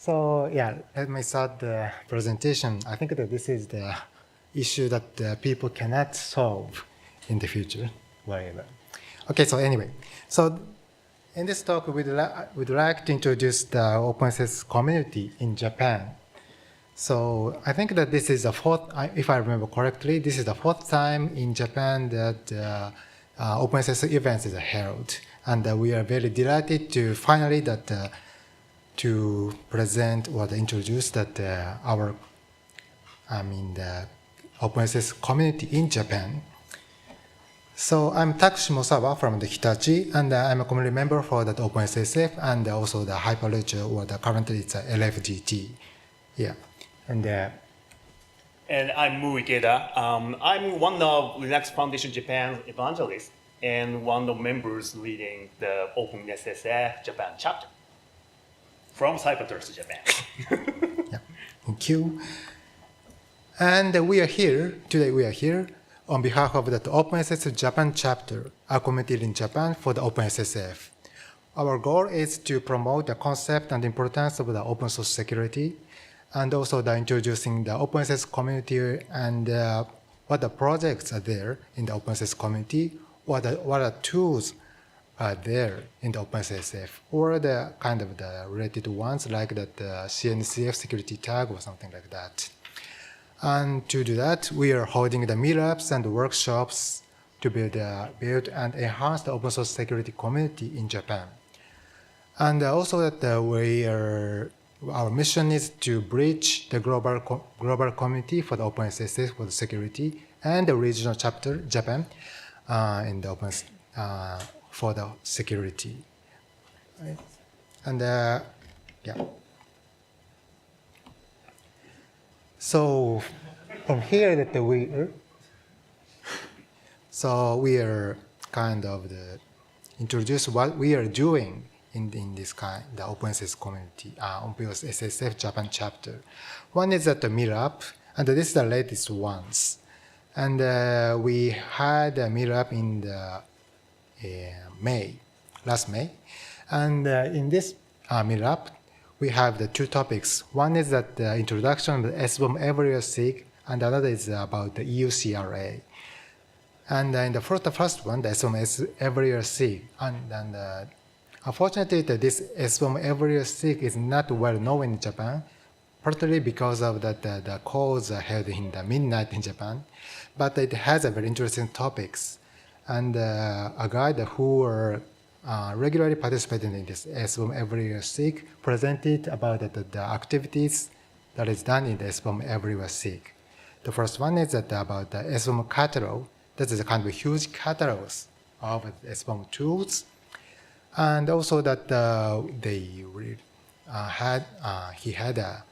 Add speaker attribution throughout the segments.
Speaker 1: So yeah, let me start the presentation. I think that this is the issue that people cannot solve in the future, whatever. Okay, so anyway, so in this talk, we'd like to introduce the OpenSSF community in Japan. So I think that this is the fourth, if I remember correctly, this is the fourth time in Japan that OpenSSF events is held. And we are very delighted to finally to present or to introduce that the OpenSSF community in Japan. So I'm Taku Shimosawa from the Hitachi, and I'm a community member for that OpenSSF and also the Hyperledger, or currently it's a LFGT. Yeah, and
Speaker 2: I'm Muuhh Ikeda. I'm one of Linux Foundation Japan evangelists and one of the members leading the OpenSSF Japan chapter from Cybertrust Japan.
Speaker 1: Yeah, thank you. And we are here, today we are here on behalf of the OpenSSF Japan chapter, a community in Japan for the OpenSSF. Our goal is to promote the concept and importance of the open source security, and also the introducing the OpenSSF community and what the projects are there in the OpenSSF community, what are tools are there in the OpenSSF, or the kind of the related ones like that CNCF security tag or something like that. And to do that, we are holding the meetups and workshops to build and enhance the open source security community in Japan. And also that our mission is to bridge the global community for the OpenSSF for the security and the regional chapter Japan in the open for the security. Right. And yeah. So from here that we are kind of introduce what we are doing in this kind the OpenSSF community, OpenSSF Japan chapter. One is at the meetup, and this is the latest ones. And we had a meetup in the last May, and in this meetup we have the two topics. One is that the introduction of the SBOM everywhere SIG, and another is about the EU CRA. And in the first one, the SBOM everywhere SIG, and unfortunately, this SBOM everywhere SIG is not well known in Japan, partly because of that the calls are held in the midnight in Japan, but it has a very interesting topics. And a guy who are regularly participating in this SBOM everywhere SIG presented about the activities that is done in the SBOM everywhere SIG. The first one is about the SBOM catalog. That is a kind of huge catalogs of SBOM tools. And also that he had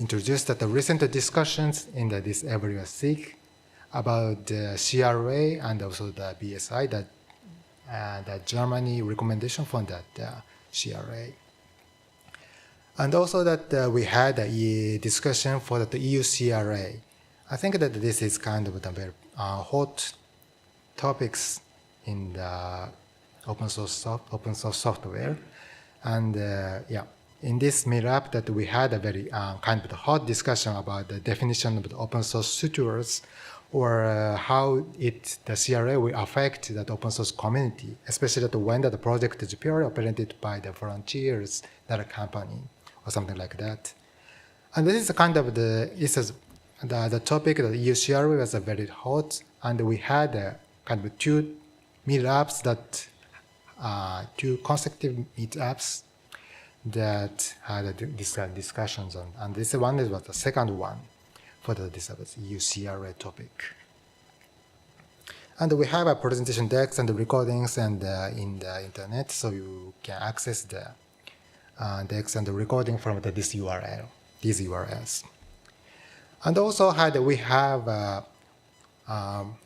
Speaker 1: introduced the recent discussions in this everywhere SIG about the CRA and also the BSI, the Germany recommendation from that CRA. And also that we had a discussion for the EU CRA. I think that this is kind of the very hot topics in the open source software. And yeah, in this meetup that we had a very kind of hot discussion about the definition of the open source tools, or how the CRA will affect that open source community, especially when the project is purely operated by the volunteers that are company or something like that. And this is kind of the topic that EU CRA was very hot, and we had kind of two meetups two consecutive meetups that had discussions on, and this one was the second one for this EU CRA topic. And we have a presentation decks and the recordings and in the internet, so you can access the decks and the recording from these URLs. And also we have a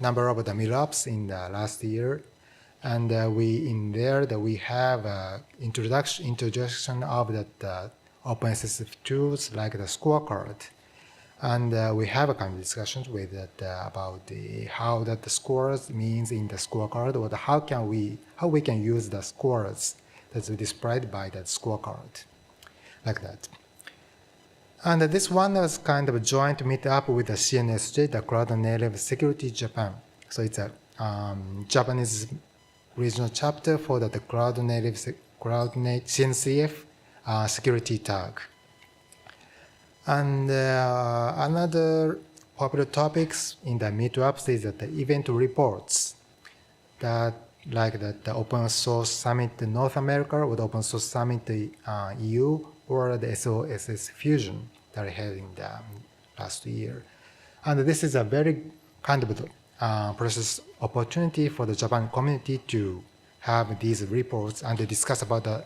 Speaker 1: number of the meetups in the last year, and we have introduction of the OpenSSF tools like the scorecard. And we have a kind of discussions with about how the scores means in the scorecard, or how we can use the scores that's displayed by that scorecard, like that. And this one was kind of a joint meetup with the CNSJ, the Cloud Native Security Japan. So it's a Japanese regional chapter for the Cloud Native CNCF security tag. And another popular topics in the meetups is that the event reports that like the Open Source Summit North America or the Open Source Summit EU or the SOSS Fusion that I had in the last year. And this is a very kind of process opportunity for the Japan community to have these reports and to discuss about the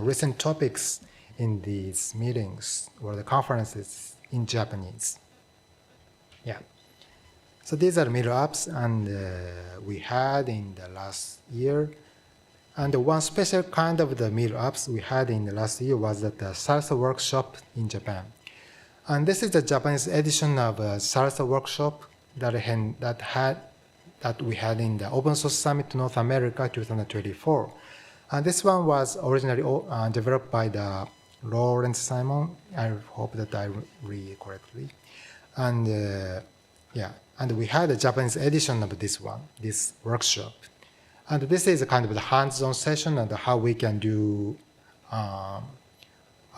Speaker 1: recent topics in these meetings or the conferences in Japanese. Yeah. So these are meetups and we had in the last year. And one special kind of the meetups we had in the last year was the Salsa workshop in Japan. And this is the Japanese edition of Salsa workshop that we had in the Open Source Summit North America 2024. And this one was originally developed by the Lawrence Simon. I hope that I read it correctly. And yeah, and we had a Japanese edition of this one, this workshop. And this is a kind of the hands-on session and how we can do, how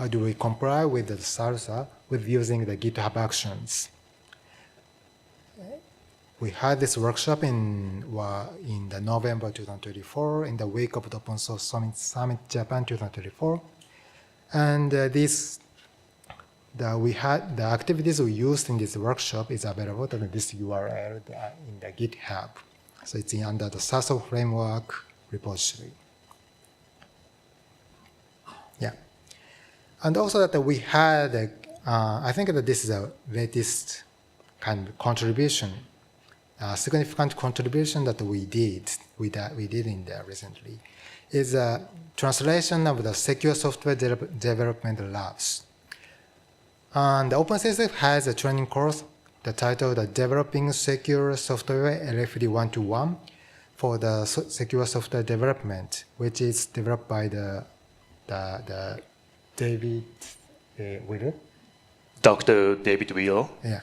Speaker 1: do we comply with the Salsa with using the GitHub Actions. We had this workshop in the November 2024 in the week of the Open Source Summit Japan 2024. And the activities we used in this workshop is available at this URL in the GitHub. So it's under the Salsa framework repository. Yeah. And also that we had, I think that this is a latest kind of contribution, significant contribution that we did in there recently, is a translation of the secure software development labs. And the OpenSSF has a training course, the title, the Developing Secure Software LFD 121 for the secure software development, which is developed by the David Wheeler.
Speaker 2: Dr. David Wheeler.
Speaker 1: Yeah.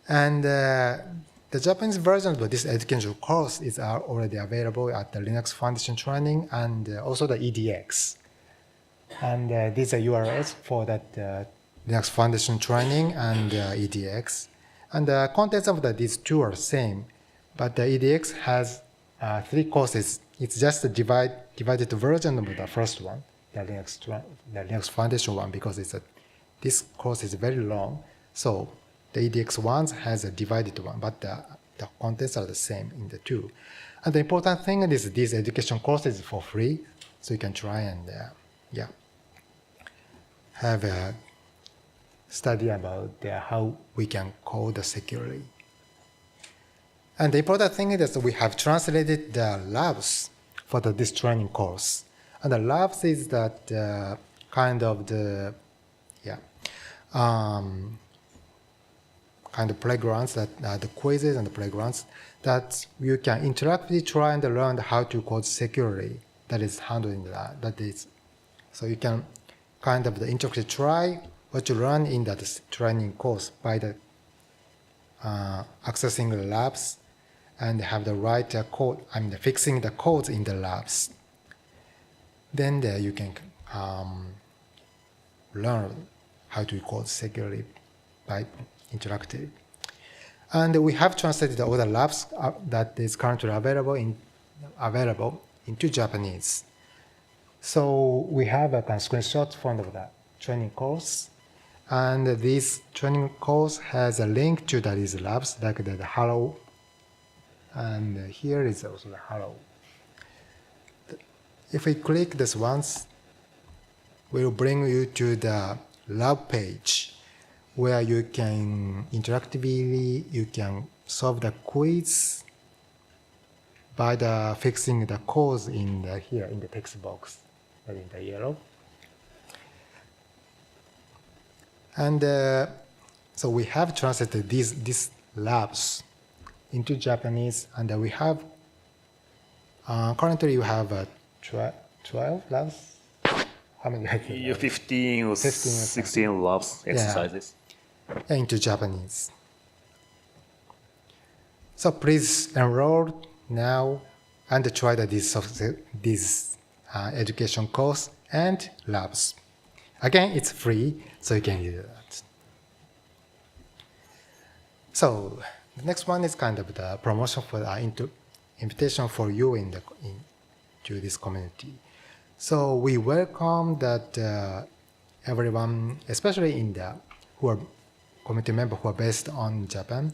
Speaker 1: And the Japanese version of this educational course is already available at the Linux Foundation training and also the EDX. And these are URLs for that Linux Foundation training and EDX. And the contents of these two are the same, but the EDX has 3 courses. It's just a divided version of the first one, the Linux Foundation one, because this course is very long. So the EDX ones has a divided one, but the contents are the same in the two. And the important thing is these education courses for free, so you can try and have a study about how we can code securely. And the important thing is that we have translated the labs for this training course. And the labs is that kind of the kind of playgrounds, that the quizzes and the playgrounds that you can interactively try and learn how to code securely. That is handling that is, so you can kind of interactively try what you learn in that training course by accessing the labs and have the right code, fixing the codes in the labs. Then you can learn how to code securely by interactive. And we have translated all the labs that is currently available into Japanese. So we have a screenshot from the training course. And this training course has a link to these labs, like the hello. And here is also the hello. If we click this once, we'll bring you to the lab page where you can interactively, you can solve the quiz by fixing the codes here in the text box, in the yellow. And so we have translated these labs into Japanese, and we have currently you have 12 labs. how many?
Speaker 2: 15 or 16 labs exercises.
Speaker 1: Into Japanese. So please enroll now and try this education course and labs. Again, it's free, so you can use that. So the next one is kind of the promotion for the invitation for you to this community. So we welcome that everyone, especially who are community members who are based on Japan,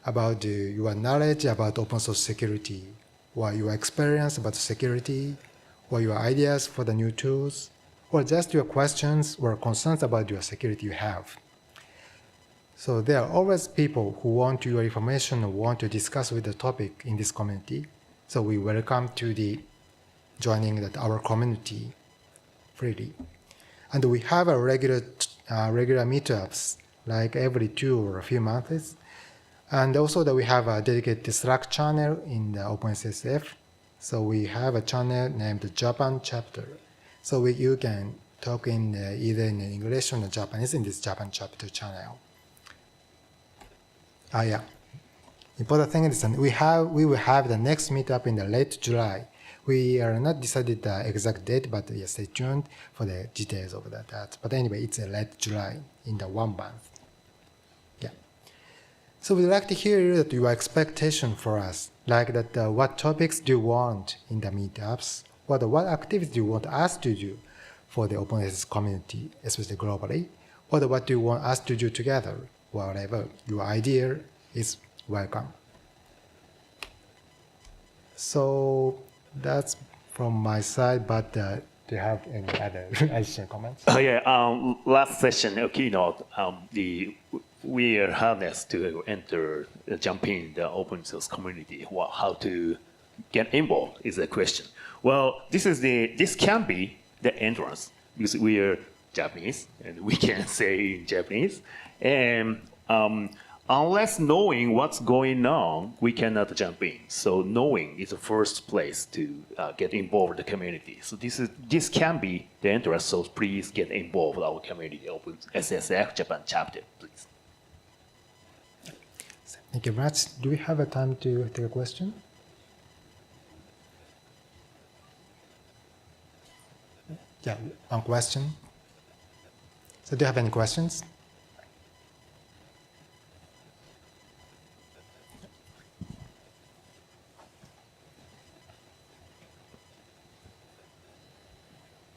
Speaker 1: about your knowledge about open source security, or your experience about security, or your ideas for the new tools, or just your questions or concerns about your security you have. So there are always people who want your information or want to discuss with the topic in this community. So we welcome to joining our community freely. And we have a regular meetups, like every 2 or a few months. And also that we have a dedicated Slack channel in the OpenSSF. So we have a channel named the Japan chapter. So you can talk either in English or Japanese in this Japan chapter channel. Yeah. Important thing is that we will have the next meetup in the late July. We are not decided the exact date, but stay tuned for the details of that. But anyway, it's late July in the 1 month. Yeah. So we'd like to hear your expectation for us, like that. What topics do you want in the meetups? What activities do you want us to do for the OpenSSF community, especially globally? What do you want us to do together? Whatever your idea is welcome. So that's from my side, but do you have any other additional comments?
Speaker 2: Last session, keynote, we are harnessed to jump in the open source community. How to get involved is the question. Well, this can be the entrance because we are Japanese and we can say in Japanese. And unless knowing what's going on, we cannot jump in. So knowing is the first place to get involved in the community. So this can be the entrance. So please get involved with our community, OpenSSF Japan chapter, please.
Speaker 1: Thank you very much. Do we have a time to take a question? Yeah, one question. So do you have any questions?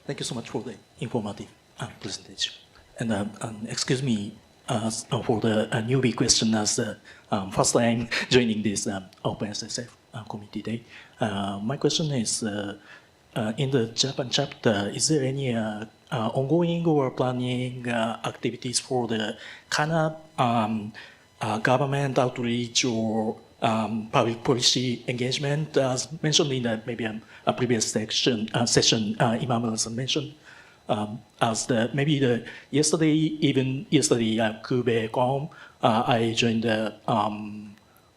Speaker 3: Thank you so much for the informative presentation. And excuse me for the newbie question as the first time joining this OpenSSF community day. My question is, in the Japan chapter, is there any ongoing or planning activities for the kind of government outreach or public policy engagement, as mentioned in maybe a previous session, Imamura-san mentioned, as yesterday KubeCon, I joined the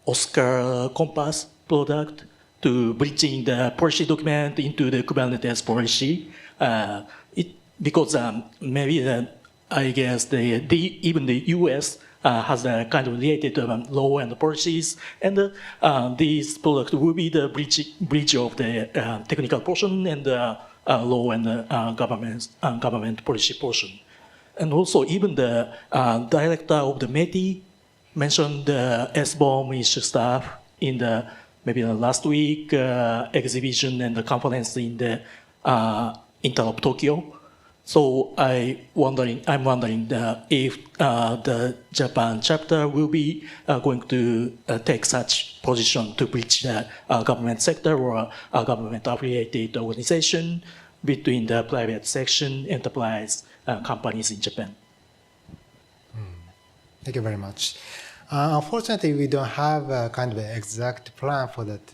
Speaker 3: Oscar Compass product to bridging the policy document into the Kubernetes policy. Because I guess even the US has a kind of related law and policies, and this product will be the bridge of the technical portion and the law and government policy portion. And also even the director of the METI mentioned the SBOM issue stuff in the last week exhibition and the conference in the Interop Tokyo. So I'm wondering if the Japan chapter will be going to take such position to bridge the government sector or government-affiliated organization between the private section, enterprise companies in Japan.
Speaker 1: Thank you very much. Unfortunately, we don't have a kind of an exact plan for that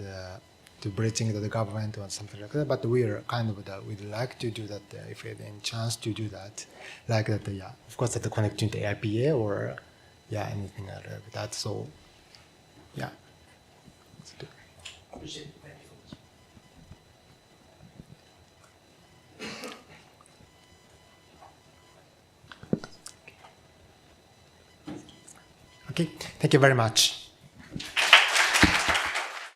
Speaker 1: to bridging the government or something like that. But we're kind of we'd like to do that if we have any chance to do that, like that. Yeah, of course, that connecting to AIPA or anything like that. So yeah.
Speaker 3: Appreciate it. Thank you so much.
Speaker 1: Okay, thank you very much.